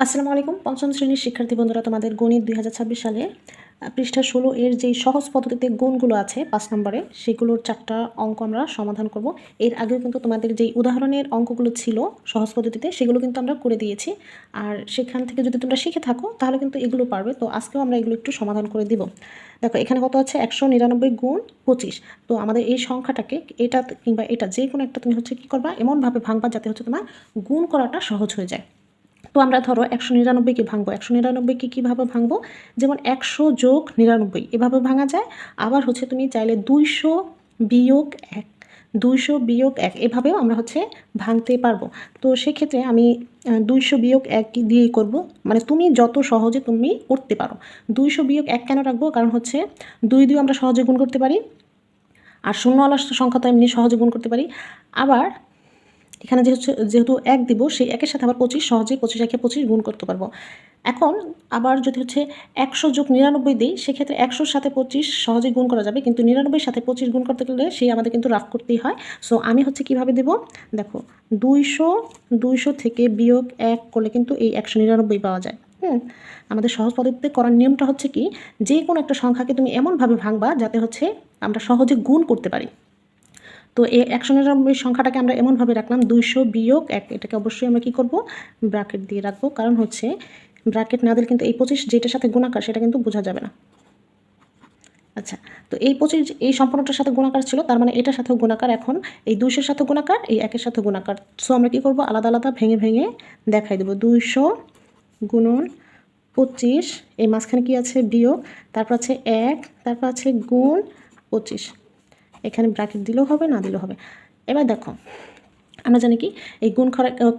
আসসালামু আলাইকুম। পঞ্চম শ্রেণীর শিক্ষার্থী বন্ধুরা, তোমাদের গণিত ২০২৬ সালে পৃষ্ঠা ১৬ এর যেই সহজ পদ্ধতিতে গুণগুলো আছে ৫ নম্বরে, সেগুলোর ৪টা অঙ্ক আমরা সমাধান করব। এর আগেও কিন্তু তোমাদের যেই উদাহরণের অঙ্কগুলো ছিল সহজ পদ্ধতিতে, সেগুলো কিন্তু আমরা করে দিয়েছি। আর সেখান থেকে যদি তোমরা শিখে থাকো তাহলে কিন্তু এগুলো পারবে। তো আজকেও আমরা এগুলো একটু সমাধান করে দিব। দেখো এখানে কত আছে, ১৯৯ গুণ ২৫। তো আমাদের এই সংখ্যাটাকে এটা কিংবা এটা যে কোনো একটা তুমি হচ্ছে কী করবা, এমনভাবে ভাঙবা যাতে হচ্ছে তোমার গুণ করাটা সহজ হয়ে যায়। তো আমরা ধরো ১৯৯কে ভাঙবো। ১৯৯কে কীভাবে ভাঙবো, যেমন ১০০ যোগ ৯৯ এভাবে ভাঙা যায়। আবার হচ্ছে তুমি চাইলে ২০০ বিয়োগ ১, ২০০ বিয়োগ ১ এভাবেও আমরা হচ্ছে ভাঙতে পারবো। তো সেক্ষেত্রে আমি ২০০ বিয়োগ ১ দিয়েই করব, মানে তুমি যত সহজে তুমি করতে পারো। ২০০ বিয়োগ ১ কেন রাখবো, কারণ হচ্ছে ২ দিয়ে আমরা সহজে গুণ করতে পারি, আর শূন্যওয়ালা সংখ্যা তো এমনি সহজে গুণ করতে পারি। আবার এখানে যেহেতু ১ দিব, সেই ১-এর সাথে আবার ২৫ সহজেই ২৫ একে ২৫ গুণ করতে পারবো। এখন আবার যদি হচ্ছে ১০০ যোগ ৯৯ দিই, সেক্ষেত্রে ১০০-র সাথে ২৫ সহজেই গুণ করা যাবে, কিন্তু ৯৯-এর সাথে ২৫ গুণ করতে গেলে সেই আমাদের কিন্তু রাফ করতেই হয়। সো আমি হচ্ছে কীভাবে দেব, দেখো ২০০ থেকে বিয়োগ ১ করলে কিন্তু এই ১৯৯ পাওয়া যায়। আমাদের সহজ পদ্ধতিতে করার নিয়মটা হচ্ছে কি, যে কোনো একটা সংখ্যাকে তুমি এমনভাবে ভাঙবা যাতে হচ্ছে আমরা সহজে গুণ করতে পারি। তো এই ১৯৯ সংখ্যাটাকে আমরা এমনভাবে রাখলাম ২০০ বিয়োগ ১, এটাকে অবশ্যই আমরা কী করব, ব্র্যাকেট দিয়ে রাখবো, কারণ হচ্ছে ব্র্যাকেট না দিলে কিন্তু এই ২৫ যেটার সাথে গুণাকার সেটা কিন্তু বোঝা যাবে না। আচ্ছা, তো এই ২৫ এই সম্পূর্ণটার সাথে গুণাকার ছিল, তার মানে এটার সাথেও গুণাকার। এখন এই ২০০-এর সাথে গুণাকার, এই ১-এর সাথে গুণাকার। সো আমরা কী করব, আলাদা আলাদা ভেঙে ভেঙে দেখাই দেবো। ২০০ গুণন ২৫, এই মাঝখানে কী আছে, বিয়োগ, তারপর আছে ১, তারপর আছে গুণ ২৫। এখানে ব্র্যাকেট দিলেও হবে, না দিলেও হবে। এবার দেখো আমরা জানি কি, এই গুণ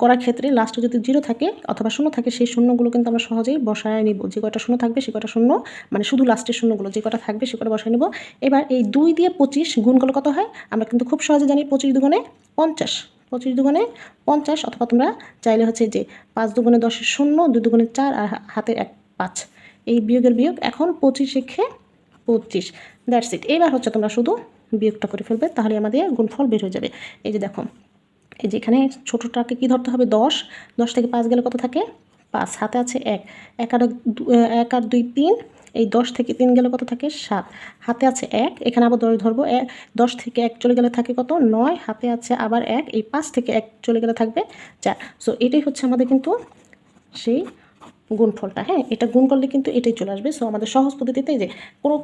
করার ক্ষেত্রে লাস্টে যদি 0 থাকে অথবা শূন্য থাকে, সেই শূন্যগুলো কিন্তু আমরা সহজেই বসায় নিব। যে কয়টা শূন্য থাকবে সে কয়টা শূন্য, মানে শুধু লাস্টের শূন্যগুলো যে কয়টা থাকবে সে কয়টা বসায় নিব। এবার এই ২ দিয়ে ২৫ গুণ করলে কত হয়, আমরা কিন্তু খুব সহজে জানি ২৫ দুগুণে ৫০, ২৫ দুগুণে ৫০, অথবা তোমরা চাইলে হচ্ছে যে ৫ দুগুণে ১০-এর শূন্য, ২ দুগুণে ৪, আর হাতে ১ ৫, এই বিয়োগের বিয়োগ। এখন 25 একে 25, দ্যাটস ইট। এবার হচ্ছে তোমরা শুধু বিয়োগটা করে ফেলবে, তাহলে আমাদের গুণফল বের হয়ে যাবে। এই যে দেখো, এই যে এখানে ছোটোটাকে কী ধরতে হবে, 10, 10 থেকে ৫ গেলে কত থাকে, ৫, হাতে আছে 1, 1 আর 2 3, এই 10 থেকে 3 গেলে কত থাকে, 7, হাতে আছে 1, এখানে আবার 10 ধরবো, 10 থেকে 1 চলে গেলে থাকে কত, 9, হাতে আছে আবার 1, এই 5 থেকে 1 চলে গেলে থাকবে 4। সো এটাই হচ্ছে আমাদের কিন্তু সেই গুণফলটা। হ্যাঁ, এটা গুণ করলে কিন্তু এটাই চলে আসবে। সো আমাদের সহজ পদ্ধতিতে এই যে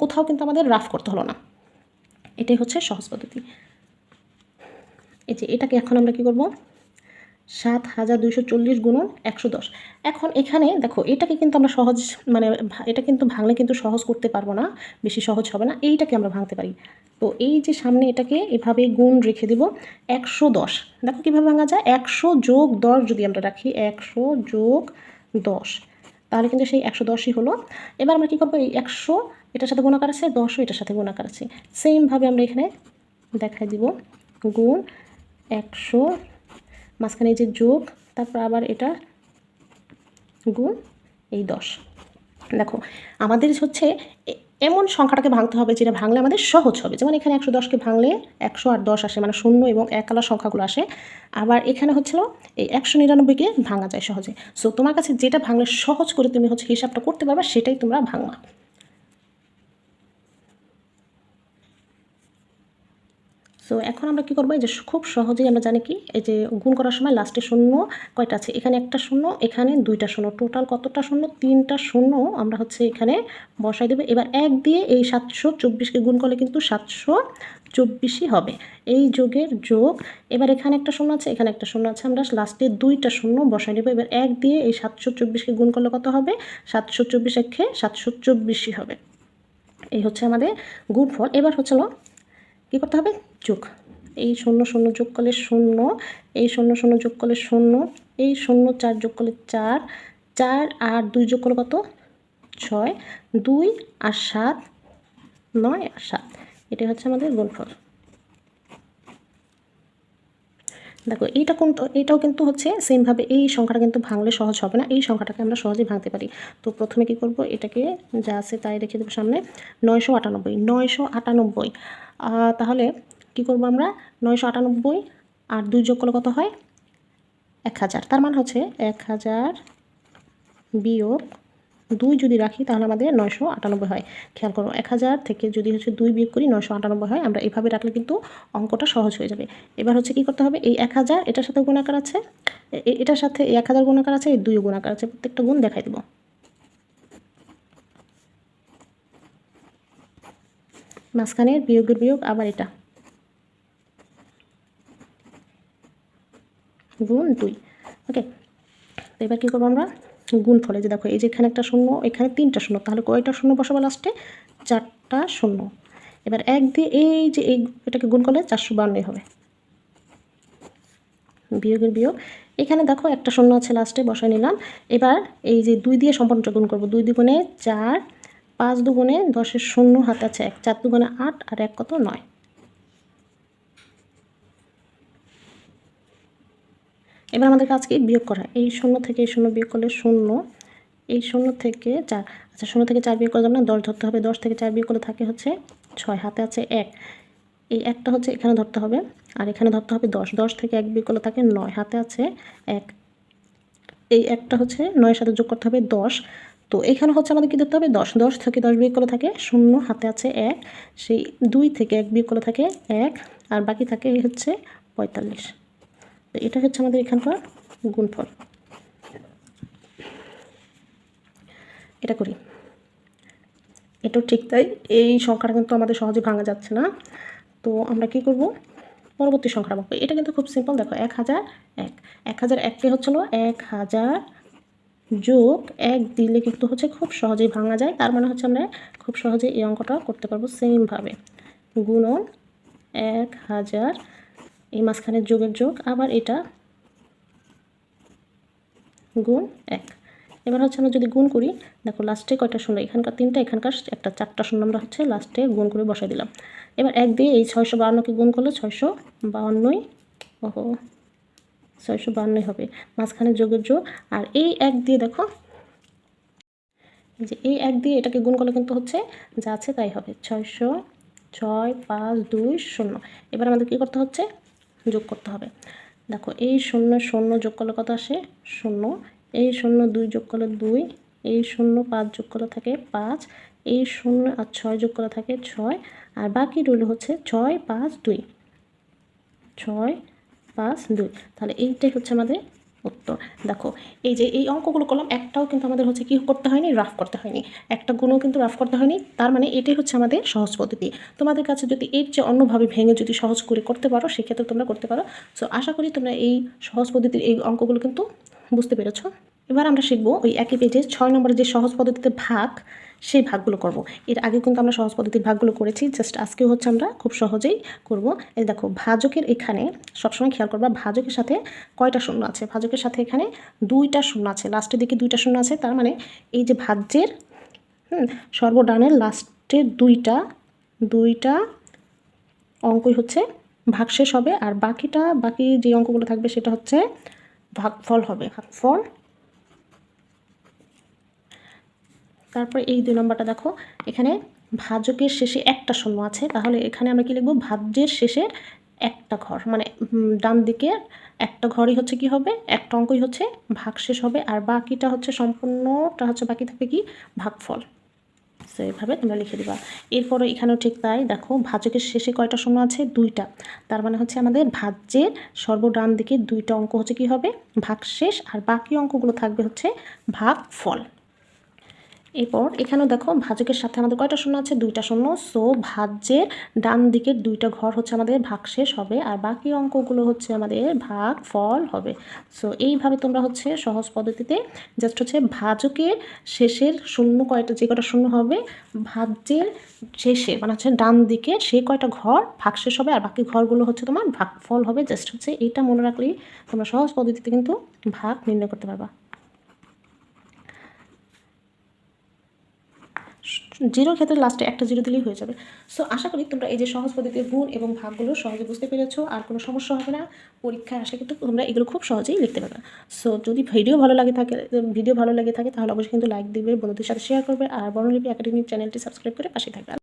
কোথাও কিন্তু আমাদের রাফ করতে হলো না, এটাই হচ্ছে সহজ পদ্ধতি। এই যে এটাকে এখন আমরা কী করব, ৭,২৪০ গুণন ১১০। এখন এখানে দেখো, এটাকে কিন্তু আমরা সহজ, মানে এটা কিন্তু ভাঙলে কিন্তু সহজ করতে পারবো না, বেশি সহজ হবে না। এইটাকে আমরা ভাঙতে পারি। তো এই যে সামনে এটাকে এভাবে গুণ রেখে দেব ১১০। দেখো কীভাবে ভাঙা যায়, ১০০ যোগ ১০ যদি আমরা রাখি, ১০০ যোগ ১০, তাহলে কিন্তু সেই ১১০ই হলো। এবার আমরা কী করবো, এই ১০০ এটার সাথে গুণাকার আছে, ১০ও এটার সাথে গুণাকার আছে, সেমভাবে আমরা এখানে দেখাই দিব গুণ ১০০, মাঝখানে এই যে যোগ, তারপর আবার এটা গুণ এই 10। দেখো আমাদের হচ্ছে এমন সংখ্যাটাকে ভাঙতে হবে যেটা ভাঙলে আমাদের সহজ হবে। যেমন এখানে ১১০কে ভাঙলে ১০০ আর 10 আসে, মানে 0 এবং 1 আলা সংখ্যাগুলো আসে। আবার এখানে হচ্ছিল এই ১৯৯কে ভাঙা যায় সহজে। সো তোমার কাছে যেটা ভাঙলে সহজ করে তুমি হচ্ছে হিসাবটা করতে পারবা, সেটাই তোমরা ভাঙবা। সো এখন আমরা কী করবো, এই যে খুব সহজেই আমরা জানি কি, এই যে গুণ করার সময় লাস্টে শূন্য কয়টা আছে, এখানে একটা শূন্য, এখানে 2টা শূন্য, টোটাল কতটা শূন্য, 3টা শূন্য আমরা হচ্ছে এখানে বসাই দেবো। এবার 1 দিয়ে এই 724কে গুণ করলে কিন্তু 724ই হবে, এই যোগের যোগ। এবার এখানে একটা শূন্য আছে, এখানে একটা শূন্য আছে, আমরা লাস্টে 2টা শূন্য বসাই দেবো। এবার 1 দিয়ে এই 724কে গুণ করলে কত হবে, 724 একে 724ই হবে। এই হচ্ছে আমাদের গুণফল। এবার হচ্ছিল কী করতে হবে, যোগ। এই 0 0 যোগ করলে 0, এই 0 0 যোগ করলে 0, এই 0 4 যোগ করলে 4, 4 আর 2 যোগ করলে কত, 6, 2 আর 7, 9 আর 7, এটাই হচ্ছে আমাদের গুণফল। দেখো এটাও কিন্তু হচ্ছে সেমভাবে, এই সংখ্যাটা কিন্তু ভাঙলে সহজ হবে না, এই সংখ্যাটাকে আমরা সহজেই ভাঙতে পারি। তো প্রথমে কি করব, এটাকে যা আছে তাই রেখে দেবো সামনে, 998, তাহলে কি করব আমরা, 998 আর 2 যোগ করলে কত হয়, 1000, তার মানে হচ্ছে 1000 বিয়োগ 2 যদি রাখি তাহলে আমাদের 998 হয়। খেয়াল করো 1000 থেকে যদি হচ্ছে 2 বিয়োগ করি 998 হয়। আমরা এভাবে রাখলে কিন্তু অঙ্কটা সহজ হয়ে যাবে। এবার হচ্ছে কি করতে হবে, এই 1000 এটার সাথে গুণাকার আছে, এটার সাথে এই 1000 গুণাকার আছে, এই 2 গুণাকার আছে, প্রত্যেকটা গুণ দেখাই দেব। মাঝখানের বিয়োগের বিয়োগ আবার এটা গুণ 2। ওকে, তো এবার কী করবো আমরা, গুণ ফলে যে দেখো এই যে এখানে একটা শূন্য, এখানে 3টা শূন্য, তাহলে কয়টা শূন্য বসাবো লাস্টে, 4টা শূন্য। এবার 1 দিয়ে এই যে এটাকে গুণ করলে 452 হবে, বিয়োগের বিয়োগ। এখানে দেখো একটা শূন্য আছে লাস্টে, বসাই নিলাম। এবার এই যে 2 দিয়ে সম্পূর্ণটা গুণ করবো, 2 দুগুণে 4, 5 দুগুণে 10-এর শূন্য হাতে আছে 1, 4 দুগুণে 8 আর 1 কত 9। এবার আমাদের কাজ কি, বিয়োগ করা। এই শূন্য থেকে এই শূন্য বিয়োগ করলে শূন্য, এই শূন্য থেকে 4, আচ্ছা 0 থেকে 4 বিয়োগ করা যাবে না, 10 ধরতে হবে, 10 থেকে 4 বিয়োগ করলে থাকে হচ্ছে 6, হাতে আছে 1, এই একটা হচ্ছে এখানে ধরতে হবে, আর এখানে ধরতে হবে 10, 10 থেকে 1 বিয়োগ করলে থাকে 9, হাতে আছে 1, এই একটা হচ্ছে 9-এর সাথে যোগ করতে হবে 10, তো এখানে হচ্ছে আমাদের কী ধরতে হবে 10, 10 থেকে 10 বিয়োগ করলে থাকে 0, হাতে আছে 1, সেই 2 থেকে 1 বিয়োগ করলে থাকে 1, আর বাকি থাকে এই হচ্ছে 45। তো এটা হচ্ছে আমাদের এখানকার গুণফল। এটা করি, এটাও ঠিক তাই। এই সংখ্যাটা কিন্তু আমাদের সহজে ভাঙা যাচ্ছে না, তো আমরা কি করব, পরবর্তী সংখ্যা ভাঙবো। এটা কিন্তু খুব সিম্পল, দেখো 1001, 1001কে হচ্ছিল 1000 যোগ 1 দিলে কিন্তু হচ্ছে খুব সহজেই ভাঙা যায়। তার মানে হচ্ছে আমরা খুব সহজে এই অঙ্কটা করতে পারবো সেমভাবে, গুণন 1000, এই মাঝখানের যোগের যোগ, আবার এটা গুণ 1। এবার হচ্ছে আমরা যদি গুণ করি, দেখো লাস্টে কয়টা শূন্য, এখানকার 3টা, এখানকার একটা, 4টা শূন্য আমরা হচ্ছে লাস্টে গুণ করে বসাই দিলাম। এবার 1 দিয়ে এই 652কে গুণ করলে 652, ওহো 652 হবে, মাঝখানে যোগের যোগ, আর এই 1 দিয়ে দেখো, যে এই 1 দিয়ে এটাকে গুণ করলে কিন্তু হচ্ছে যা আছে তাই হবে, 600, 6, 5, 2, 0। এবার আমাদের কী করতে হচ্ছে, যোগ করতে হবে। দেখো এই 0 0 যোগ করলে কত আসে 0, এই 0 2 যোগ করলে 2, এই 0 5 যোগ করলে থাকে 5, এই 0 আর 6 যোগ করলে থাকে 6, আর বাকি রইল হচ্ছে 6, 5, 2, 6, 5, 2। তাহলে এইটাই হচ্ছে আমাদের উত্তর। দেখো এই যে এই অঙ্কগুলো করলাম, একটাও কিন্তু আমাদের হচ্ছে কি করতে হয়নি, রাফ করতে হয়নি, একটা গুণও কিন্তু রাফ করতে হয়নি। তার মানে এটাই হচ্ছে আমাদের সহজ পদ্ধতি। তোমাদের কাছে যদি এর চেয়ে অন্যভাবে ভেঙে যদি সহজ করে করতে পারো, সেক্ষেত্রে তোমরা করতে পারো। সো আশা করি তোমরা এই সহজ পদ্ধতির এই অঙ্কগুলো কিন্তু বুঝতে পেরেছো। এবার আমরা শিখবো ওই একই পেজে 6 নম্বরে যে সহজ পদ্ধতিতে ভাগ, সেই ভাগগুলো করব। এর আগে কিন্তু আমরা সহজ পদ্ধতির ভাগগুলো করেছি, জাস্ট আজকেও হচ্ছে আমরা খুব সহজেই করব। এই দেখো ভাজকের এখানে সবসময় খেয়াল করবা, ভাজকের সাথে কয়টা শূন্য আছে, ভাজকের সাথে এখানে 2টা শূন্য আছে, লাস্টের দিকে 2টা শূন্য আছে। তার মানে এই যে ভাজ্যের সর্বডানের লাস্টের দুইটা অঙ্কই হচ্ছে ভাগশেষ হবে, আর বাকি যে অঙ্কগুলো থাকবে সেটা হচ্ছে ভাগফল হবে, ভাগফল। তারপর এই 2 নম্বরটা দেখো, এখানে ভাজকের শেষে একটা শূন্য আছে, তাহলে এখানে আমরা কি লিখব, ভাজ্যের শেষের একটা ঘর, মানে ডান দিকে একটা ঘরই হচ্ছে কি হবে, একটা অঙ্কই হচ্ছে ভাগশেষ হবে, আর বাকিটা হচ্ছে সম্পূর্ণটা হচ্ছে বাকি থাকবে কি ভাগফল। সো এইভাবে তোমরা লিখে দিবা। এরপরে এখানেও ঠিক তাই, দেখো ভাজকের শেষে কয়টা শূন্য আছে, 2টা, তার মানে হচ্ছে আমাদের ভাজ্যের সর্বডান দিকে 2টা অঙ্ক হচ্ছে কি হবে ভাগশেষ, আর বাকি অঙ্কগুলো থাকবে হচ্ছে ভাগফল। এরপর এখানেও দেখো ভাজকের সাথে আমাদের কয়টা শূন্য আছে, 2টা শূন্য। সো ভাজ্যের ডান দিকের 2টা ঘর হচ্ছে আমাদের ভাগশেষ হবে, আর বাকি অঙ্কগুলো হচ্ছে আমাদের ভাগফল হবে। সো এইভাবে তোমরা হচ্ছে সহজ পদ্ধতিতে জাস্ট হচ্ছে ভাজকের শেষের শূন্য কয়টা, যে কয়টা শূন্য হবে ভাজ্যের শেষে, মানে হচ্ছে ডান দিকে সে কয়টা ঘর ভাগশেষ হবে, আর বাকি ঘরগুলো হচ্ছে তোমার ভাগফল হবে। জাস্ট হচ্ছে এইটা মনে রাখলেই তোমরা সহজ পদ্ধতিতে কিন্তু ভাগ নির্ণয় করতে পারবা। জিরোর ক্ষেত্রে লাস্টে একটা 0 দিলেই হয়ে যাবে। সো আশা করি তোমরা এই যে সহজ পদ্ধতির গুণ এবং ভাগগুলো সহজে বুঝতে পেরেছো, আর কোনো সমস্যা হবে না। পরীক্ষায় আসলে কিন্তু তোমরা এগুলো খুব সহজেই লিখতে পারবে। সো যদি ভিডিও ভালো লাগে থাকে তাহলে অবশ্যই কিন্তু লাইক দিবে, বন্ধুদের সাথে শেয়ার করবে, আর বর্ণলিপি একাডেমিক চ্যানেলটি সাবস্ক্রাইব করে পাশে থাকবে।